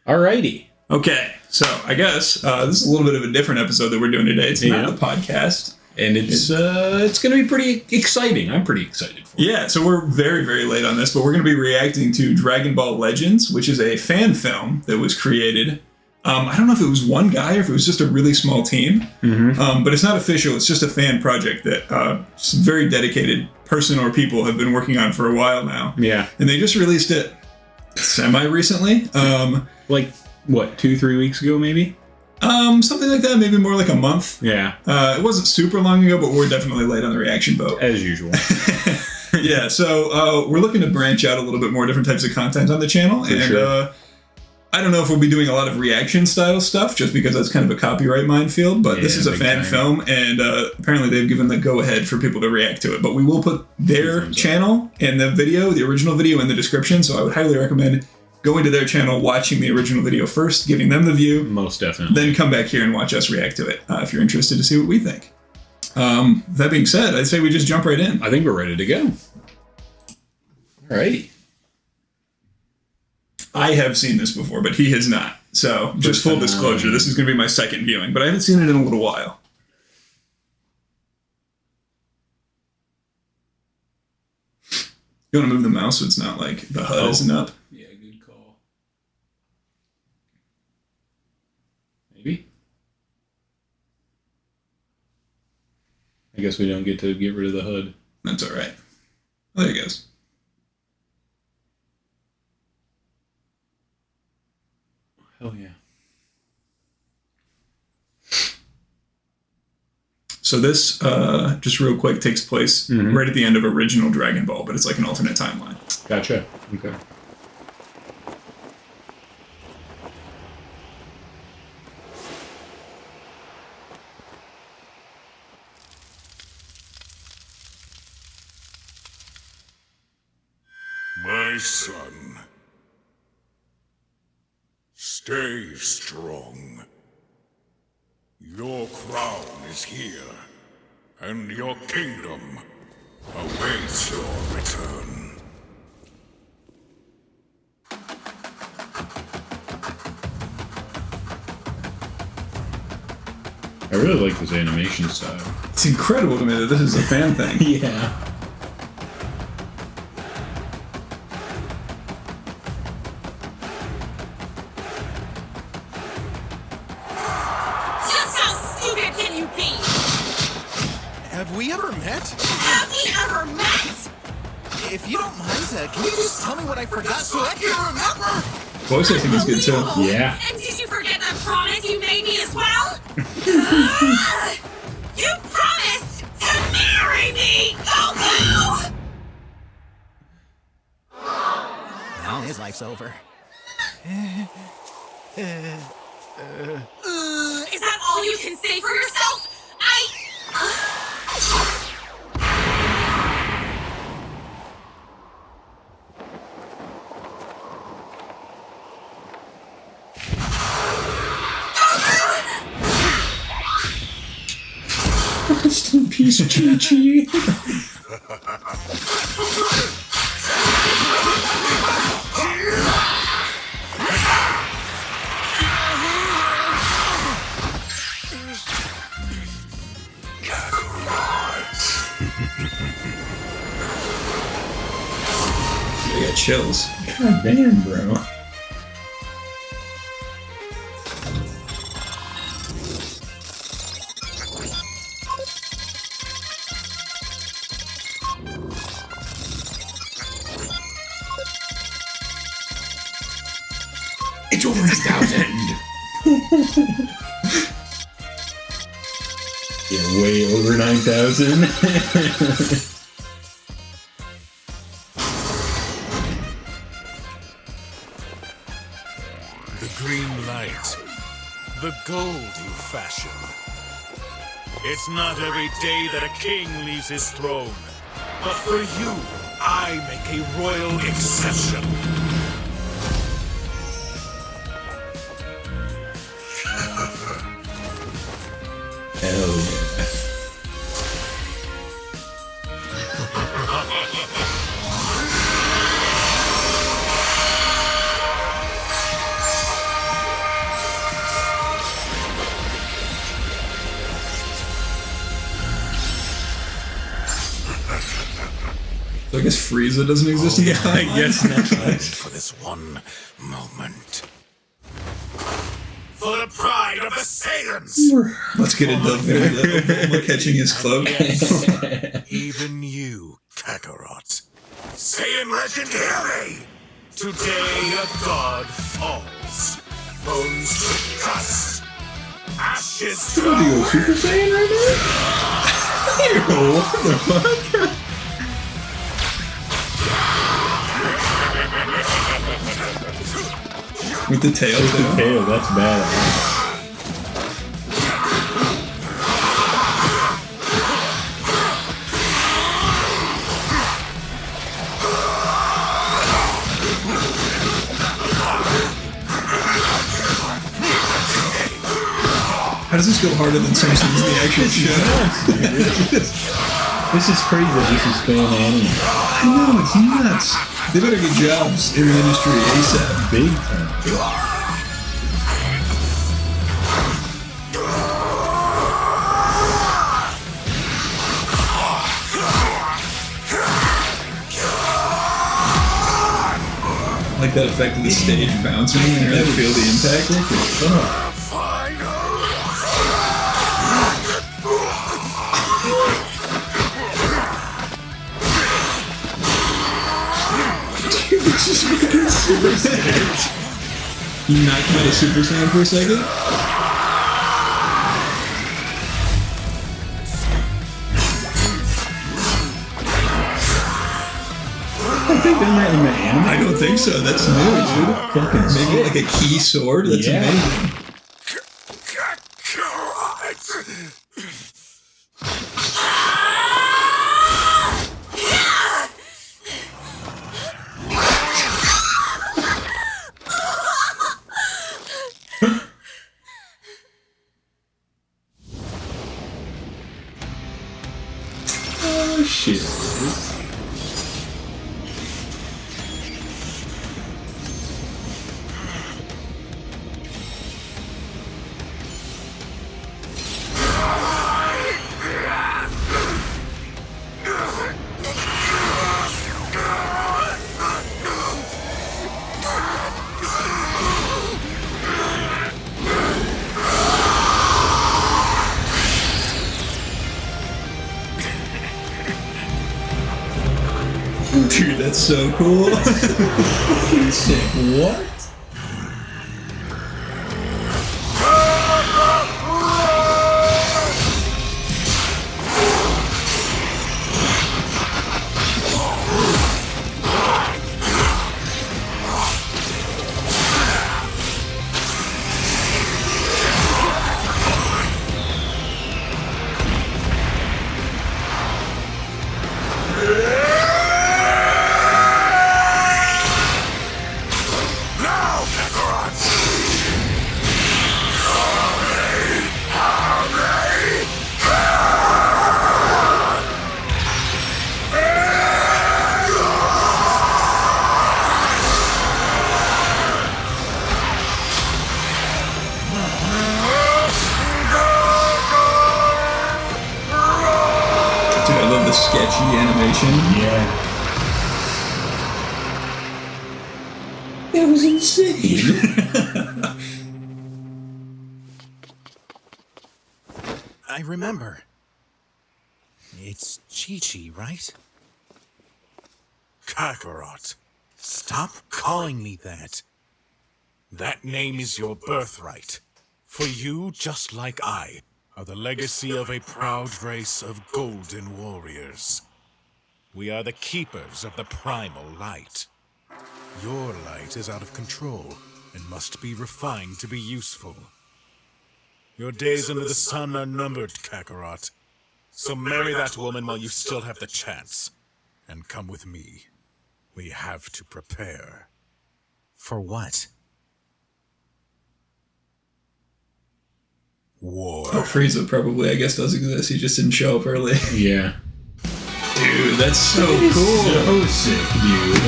Alrighty. Okay, so I guess this is a little bit of a different episode that we're doing today. It's not the podcast. And it's going to be pretty exciting. I'm pretty excited for it. Yeah, so we're very, very late on this, but we're going to be reacting to Dragon Ball Legends, which is a fan film that was created. I don't know if it was one guy or if it was just a really small team, but it's not official. It's just a fan project that some very dedicated person or people have been working on for a while now. Yeah. And they just released it semi-recently. Like, what, 2-3 weeks ago, maybe? Something like that, maybe more like a month. Yeah. It wasn't super long ago, but we're definitely late on the reaction boat. As usual. Yeah, so we're looking to branch out a little bit more different types of content on the channel. For sure. I don't know if we'll be doing a lot of reaction style stuff, just because that's kind of a copyright minefield, but this is a fan film, and apparently they've given the go-ahead for people to react to it. But we will put their channel and the video, the original video, in the description, so I would highly recommend going to their channel, watching the original video first, giving them the view. Most definitely. Then come back here and watch us react to it, if you're interested to see what we think. That being said, I'd say we just jump right in. I think we're ready to go. Alrighty. I have seen this before, but he has not. So, just full disclosure, this is going to be my second viewing, but I haven't seen it in a little while. You want to move the mouse so it's not like the HUD isn't up? Yeah, good call. Maybe? I guess we don't get to get rid of the HUD. That's alright. There it goes. Hell yeah. So this, just real quick, takes place right at the end of original Dragon Ball, but it's like an alternate timeline. Gotcha. Okay. My son, stay strong. Your crown is here, and your kingdom awaits your return. I really like this animation style. It's incredible to me that this is a fan thing. Yeah. Have we ever met? Have we ever met? If you don't mind, can you just tell me what I forgot so I can remember? Voice acting is good too. Yeah. And did you forget the promise you made me as well? You promised to marry me, Goku! Now his life's over. Is that all you can say for yourself? Rest in peace, Chi-Chi. I got chills. God damn, bro. It's over 9,000! Yeah, way over 9,000. The green light, the gold you fashion. It's not every day that a king leaves his throne, but for you, I make a royal exception. Hell yeah. So I guess Frieza doesn't exist in the I guess not. For this one moment. For the pride of the Saiyans! Let's get it done. We're catching his cloak. Even you, Kakarot. Saiyan legend, hear me! Today a god falls. Bones to dust. Ashes to What are you, a Super Saiyan right now? What the fuck? With the tail, too. Tail, that's bad. How does this go harder than Simpsons, the actual show? This is crazy that this is fan anime. I know, it's nuts. They better get jobs in the industry ASAP. Big time. Like that effect of the stage bouncing and really feel the impact. This is fucking Super Saiyan. You knocked him out of Super Saiyan for a second? Have they done that in the anime? I don't think so. That's new, dude. Fucking Maybe like a key sword? That's Yeah. amazing. Oh, shit. Dude, that's so cool. Fucking sick. What? The sketchy animation. Yeah. That was insane. I remember. It's Chi-Chi, right? Kakarot. Stop calling me that. That name is your birthright. For you, just like I, are the legacy of a proud race of golden warriors. We are the keepers of the primal light. Your light is out of control and must be refined to be useful. Your days under the sun are numbered, Kakarot. So marry that woman while you still have the chance. And come with me. We have to prepare. For what? War. Oh, Frieza probably, I guess, does exist. He just didn't show up early. Yeah. Dude, that's so That is cool. So sick, dude.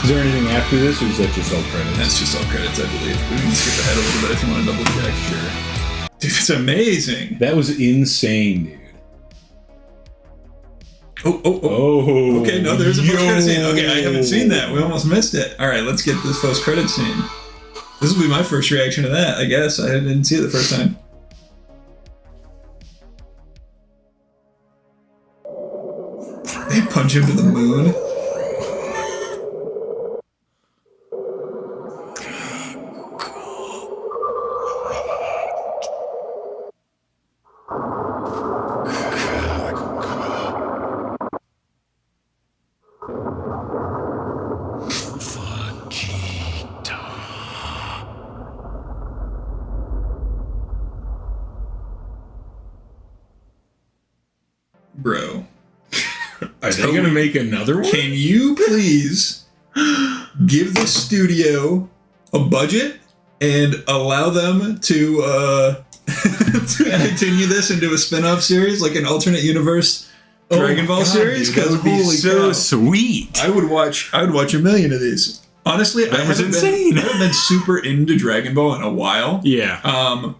Is there anything after this, or is that just all credits? That's just all credits, I believe. We can skip ahead a little bit if you want to double check. Sure. Dude, it's amazing. That was insane, dude. Oh. Okay, no, there's a post-credit scene. Okay, I haven't seen that. We almost missed it. All right, let's get this post-credit scene. This will be my first reaction to that, I guess. I didn't see it the first time. They punch him to the moon. Bro. Are they going to make another one? Can you please give the studio a budget and allow them to continue this into a spin-off series, like an alternate universe Dragon Ball series? Dude, that would be so sweet. I would watch a million of these. Honestly, I haven't been super into Dragon Ball in a while. Yeah.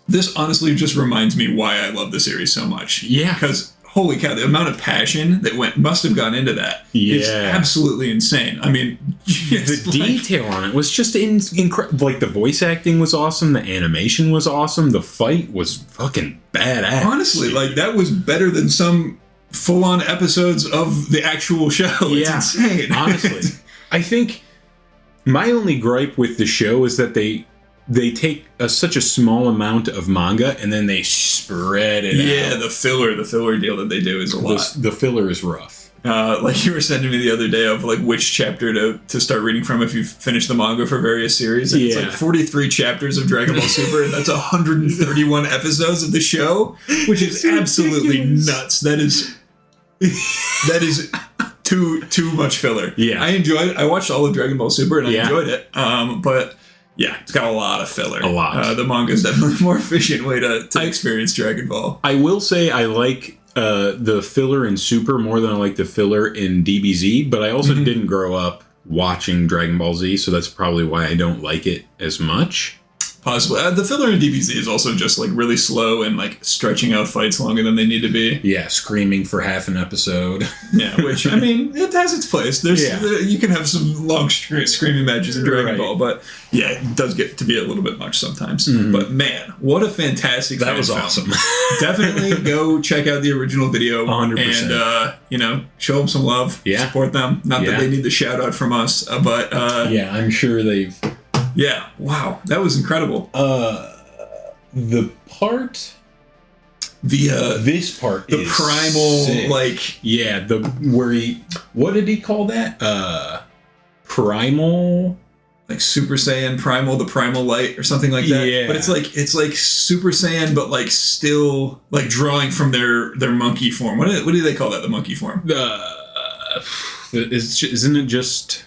This honestly just reminds me why I love the series so much. Yeah. Because holy cow, the amount of passion that must have gone into that is absolutely insane. I mean, the detail on it was just incredible. Like, the voice acting was awesome, the animation was awesome, the fight was fucking badass. Honestly, like, that was better than some full-on episodes of the actual show. It's insane. Honestly. I think my only gripe with the show is that they take such a small amount of manga and then they spread it out. Yeah, the filler deal that they do is a lot. The filler is rough. Like you were sending me the other day of like which chapter to start reading from if you finish the manga for various series. And it's like 43 chapters of Dragon Ball Super, and that's 131 episodes of the show, which is absolutely nuts. That is too much filler. Yeah, I watched all of Dragon Ball Super and I enjoyed it. But yeah, it's got a lot of filler. A lot. The manga is definitely a more efficient way to experience Dragon Ball. I will say I like the filler in Super more than I like the filler in DBZ, but I also didn't grow up watching Dragon Ball Z, so that's probably why I don't like it as much. Possibly. The filler in DBZ is also just like really slow and like stretching out fights longer than they need to be. Yeah, screaming for half an episode. Yeah, which, I mean, it has its place. You can have some long screaming matches in Dragon Ball, but yeah, it does get to be a little bit much sometimes. But man, what a fantastic That was film. awesome. Definitely go check out the original video 100%. and, show them some love. Yeah. Support them. Not that they need the shout out from us, but yeah, I'm sure they've... Yeah, wow, that was incredible. The part... this part the is primal, sick. like... Yeah, where he... What did he call that? Primal... Like Super Saiyan Primal, the Primal Light, or something like that. Yeah. But it's like Super Saiyan, but like still like drawing from their monkey form. What do they call that? The monkey form? Isn't it just...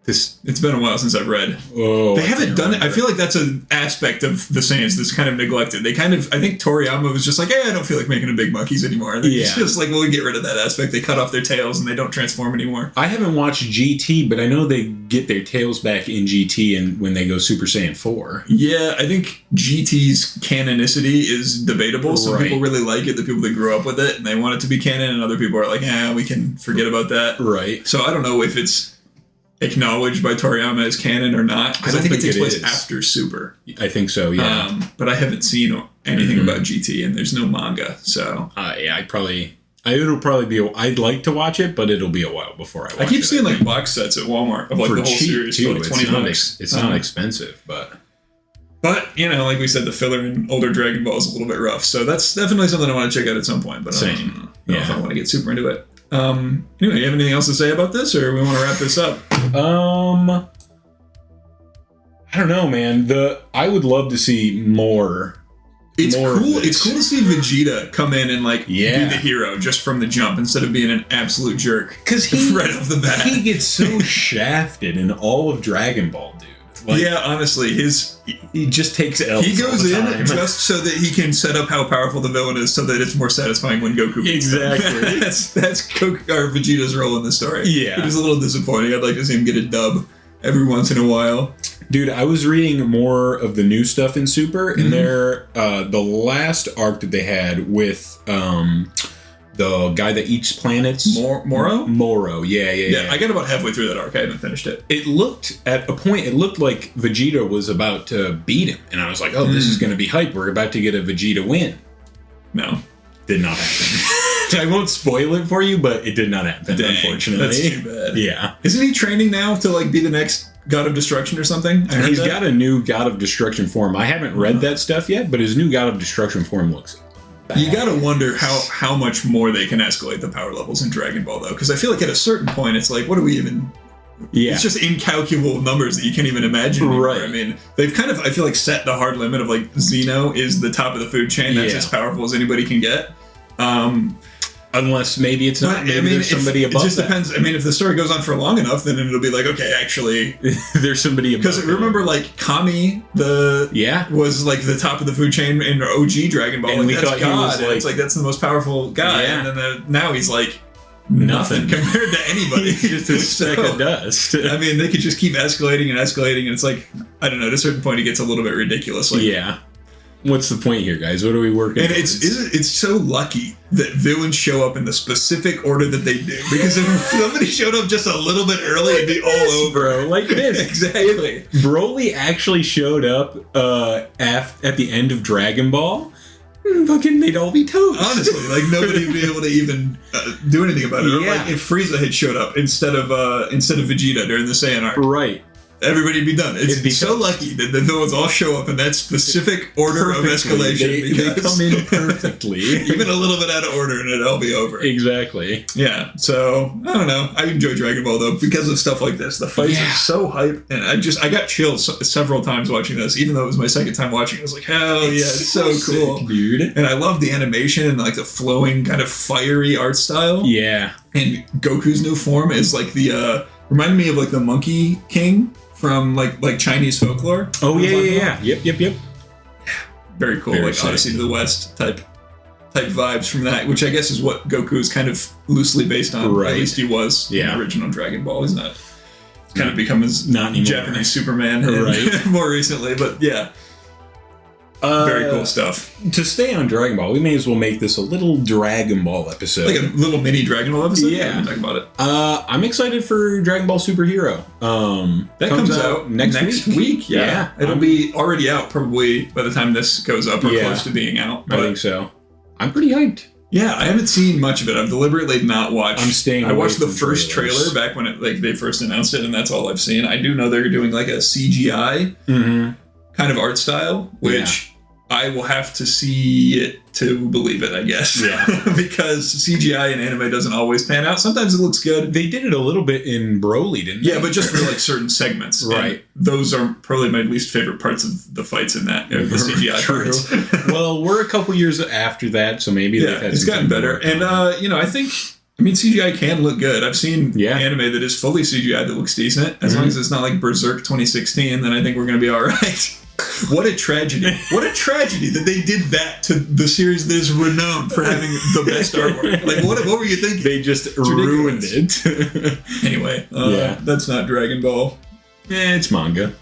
This, it's been a while since I've read. Oh, they haven't done it. I feel like that's an aspect of the Saiyans that's kind of neglected. I think Toriyama was just like, I don't feel like making a big monkeys anymore. And it's just like, well, we get rid of that aspect. They cut off their tails and they don't transform anymore. I haven't watched GT, but I know they get their tails back in GT and when they go Super Saiyan 4. Yeah, I think GT's canonicity is debatable. Some people really like it, the people that grew up with it, and they want it to be canon, and other people are like, we can forget about that. Right. So I don't know if it's acknowledged by Toriyama as canon or not, because I think it takes place after Super. I think so, yeah. But I haven't seen anything about GT, and there's no manga, so yeah, it'll probably be. I'd like to watch it, but it'll be a while before I watch it. I keep seeing like box sets at Walmart of like the whole series for like $20. It's not expensive, but like we said, the filler in older Dragon Ball is a little bit rough, so that's definitely something I want to check out at some point. But I don't know if I want to get super into it. Anyway, you have anything else to say about this, or we want to wrap this up? I don't know, man. I would love to see more. It's cool. It's cool to see Vegeta come in and be the hero just from the jump instead of being an absolute jerk. Because right off the bat, he gets so shafted in all of Dragon Ball, dude. Honestly, he just takes L's. He goes in just so that he can set up how powerful the villain is, so that it's more satisfying when Goku beats him. Exactly. that's Vegeta's role in the story. Yeah, it is a little disappointing. I'd like to see him get a dub every once in a while. Dude, I was reading more of the new stuff in Super, and the last arc that they had with the guy that eats planets. Moro? Moro, yeah. I got about halfway through that arc. I haven't finished it. It looked, at a point, it looked like Vegeta was about to beat him. And I was like, oh, this is going to be hype. We're about to get a Vegeta win. No. Did not happen. I won't spoil it for you, but it did not happen, unfortunately. That's too bad. Yeah. Isn't he training now to like be the next God of Destruction or something? He's got a new God of Destruction form. I haven't read that stuff yet, but his new God of Destruction form looks bad. You gotta wonder how much more they can escalate the power levels in Dragon Ball, though, because I feel like at a certain point, it's like, what do we even... Yeah. It's just incalculable numbers that you can't even imagine anymore. Right. I mean, they've kind of, I feel like, set the hard limit of like Xeno is the top of the food chain. That's as powerful as anybody can get. Unless maybe it's not. Maybe there's somebody above. It just depends. I mean, if the story goes on for long enough, then it'll be like, okay, actually, there's somebody above. Because remember, like Kami, was like the top of the food chain in OG Dragon Ball. And like, we that's thought God. he was like, it's like that's the most powerful guy, and then now he's like nothing compared to anybody. He's just a speck of dust. I mean, they could just keep escalating, and it's like, I don't know. At a certain point, it gets a little bit ridiculous. Like, what's the point here, guys? What are we working? And it's so lucky that villains show up in the specific order that they do. Because if somebody showed up just a little bit early, it'd be all over. Bro, like this. Exactly. If Broly actually showed up at the end of Dragon Ball, fucking they'd all be toast. Honestly, like nobody would be able to even do anything about it. Or Yeah. like if Frieza had showed up instead of Vegeta during the Saiyan arc. Right. Everybody'd be done. It's so lucky that the villains all show up in that specific order of escalation. They come in perfectly. Even a little bit out of order and it'll all be over. Exactly. Yeah, so, I don't know. I enjoy Dragon Ball, though, because of stuff like this. The fights are so hype, and I got chills several times watching this, even though it was my second time watching. I was like, hell yeah, it's so cool. Sick, dude. And I love the animation and, like, the flowing, kind of fiery art style. Yeah. And Goku's new form is, like, reminded me of, like, the Monkey King from, like Chinese folklore. Oh, yeah. Yep. Very cool, like sick. Odyssey to the West type vibes from that, which I guess is what Goku is kind of loosely based on. Right. At least he was in the original Dragon Ball. He's not kind of become his Japanese Superman more recently, but yeah. Very cool stuff. To stay on Dragon Ball, we may as well make this a little Dragon Ball episode. Like a little mini Dragon Ball episode? Yeah. Talk about it. I'm excited for Dragon Ball Superhero. That comes out next week. Yeah. It'll be already out probably by the time this goes up or close to being out. I think so. I'm pretty hyped. Yeah, I haven't seen much of it. I've deliberately not watched. I'm staying away I watched the from first trailers. trailer back when they first announced it, and that's all I've seen. I do know they're doing like a CGI kind of art style, which I will have to see it to believe it, I guess. Yeah. Because CGI in anime doesn't always pan out. Sometimes it looks good. They did it a little bit in Broly, didn't they? Yeah, but just for like certain segments. Right. And those are probably my least favorite parts of the fights in that, the CGI parts. Well, we're a couple years after that, so maybe they've had it's gotten better. And, I think... CGI can look good. I've seen anime that is fully CGI that looks decent. As long as it's not like Berserk 2016, then I think we're going to be all right. What a tragedy. What a tragedy that they did that to the series that is renowned for having the best artwork. Like, what were you thinking? They just ruined it. Anyway, that's not Dragon Ball. It's manga.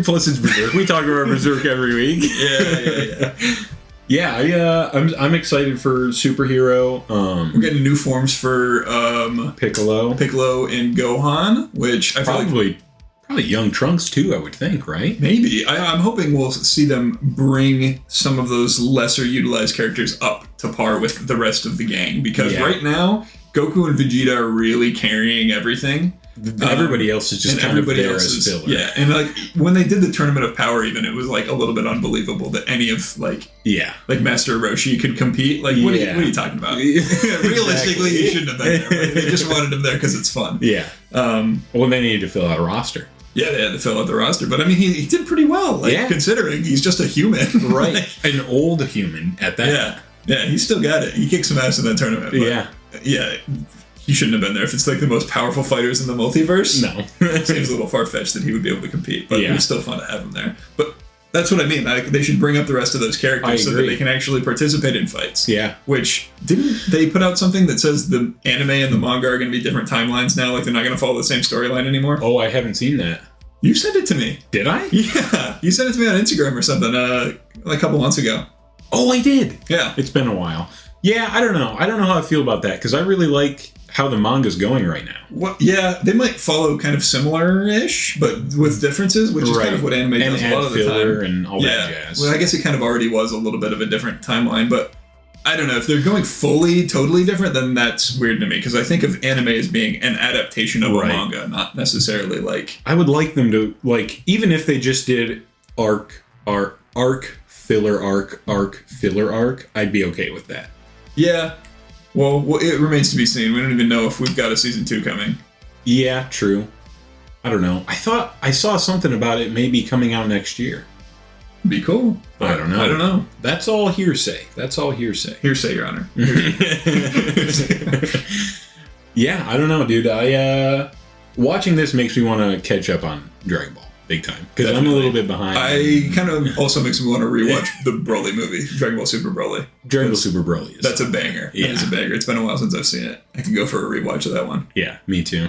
Plus it's Berserk. We talk about Berserk every week. Yeah, I'm excited for Superhero. We're getting new forms for Piccolo and Gohan, which I feel like probably young Trunks too, I would think, right? Maybe. I'm hoping we'll see them bring some of those lesser utilized characters up to par with the rest of the gang, because right now Goku and Vegeta are really carrying everything. Everybody else is just kind of there as filler. Yeah, and like when they did the Tournament of Power, even it was like a little bit unbelievable that any of like Master Roshi could compete. Like, what are you talking about? Realistically, he shouldn't have been there. Right? They just wanted him there because it's fun. Yeah. Well, they needed to fill out a roster. Yeah, they had to fill out the roster, but I mean, he did pretty well. Like, considering he's just a human, right? Like, an old human at that. Yeah, he still got it. He kicked some ass in that tournament. But yeah. He shouldn't have been there if it's like the most powerful fighters in the multiverse. No. It seems a little far-fetched that he would be able to compete, but it was still fun to have him there. But that's what I mean. Like, they should bring up the rest of those characters so that they can actually participate in fights. Yeah. Which, didn't they put out something that says the anime and the manga are going to be different timelines now? Like, they're not going to follow the same storyline anymore? Oh, I haven't seen that. You sent it to me. Did I? Yeah. You sent it to me on Instagram or something like a couple months ago. Oh, I did. Yeah. It's been a while. Yeah, I don't know. I don't know how I feel about that because I really like how the manga's going right now. Well, yeah, they might follow kind of similar-ish, but with differences, which is kind of what anime does a lot of the time. And all that jazz. Well, I guess it kind of already was a little bit of a different timeline, but I don't know. If they're going totally different, then that's weird to me, because I think of anime as being an adaptation of a manga, not necessarily like... I would like them to, like, even if they just did arc, filler arc, I'd be okay with that. Yeah. Well, it remains to be seen. We don't even know if we've got a season 2 coming. Yeah, true. I don't know. I thought I saw something about it maybe coming out next year. Be cool. I don't know. I don't know. That's all hearsay. Hearsay, Your Honor. Yeah, I don't know, dude. Watching this makes me want to catch up on Dragon Ball big time because I'm a little bit behind. I kind of also makes me want to rewatch the Broly movie, Dragon Ball Super Broly. Dragon Ball Super Broly. That's a banger. Yeah. That is a banger. It's been a while since I've seen it. I can go for a rewatch of that one. Yeah, me too.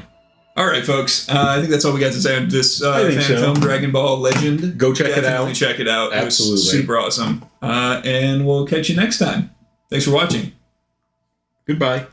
All right, folks. I think that's all we got to say on this fan film, Dragon Ball Legend. Go check it out. Definitely check it out. Absolutely. It was super awesome. And we'll catch you next time. Thanks for watching. Goodbye.